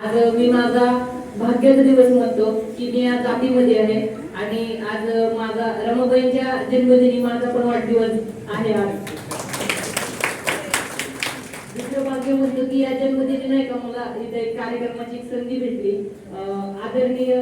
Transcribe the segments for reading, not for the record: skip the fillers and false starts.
आज मी माझा भाग्याचा दिवस म्हणतो की मी आज जातीमध्ये आहे आणि आज माझा रमाबाईंच्या जन्मदिनी माझा पण वाढदिवस आहे. आज दुसरं भाग्य म्हणतो की या जन्मदिनी नाही का मला इथे एक कार्यक्रमाची संधी भेटली. आदरणीय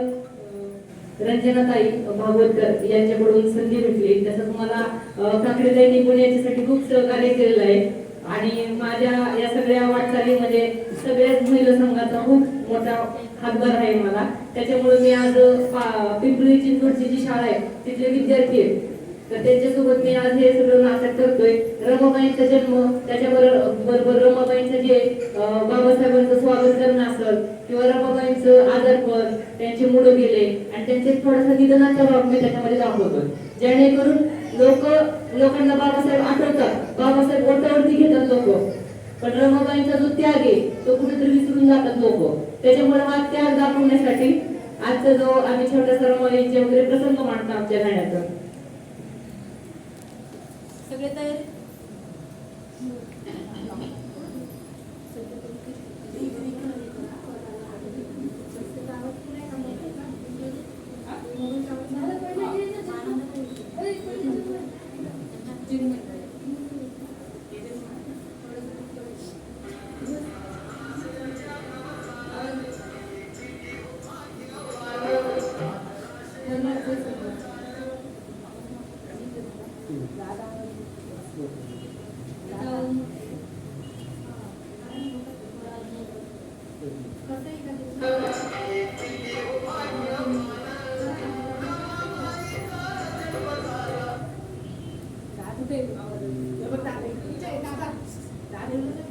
रंजनाताई भागवतकर यांच्याकडून संधी भेटली. तसंच मला काकडेताईंनी पण याच्यासाठी खूप सहकार्य केलेलं आहे आणि माझ्या या सगळ्या वाटचालीमध्ये सगळ्याच महिला संघाचा खूप मोठा हातभार आहे मला. त्याच्यामुळे मी आज पिंपरी चिंचवडची जी शाळा आहे तिथले विद्यार्थी आहेत, तर त्यांच्यासोबत मी आज हे सगळं नाटक करतोय. रमाबाईंचा जन्म, त्याच्याबरोबर रमाबाईंचं जे बाबासाहेबांचं स्वागत करणं असेल किंवा रमाबाईंचं आदरपण, त्यांचे मुलं गेले आणि त्यांचे थोडासा निधनाचा भाग मी त्याच्यामध्ये दाखवतोय, जेणेकरून लोकांना बाबासाहेब आठवतात, बाबासाहेब ओठावरती घेतात लोक, पण रमाबाईंचा जो त्याग आहे तो कुठेतरी विसरून जातात लोक. त्याच्यामुळे हा त्याग दाखवण्यासाठी आजचा जो आम्ही छोट्याशा रमाबाईंचे वगैरे प्रसंग मांडतो आमच्या गाण्याचा. सगळे तयार दादा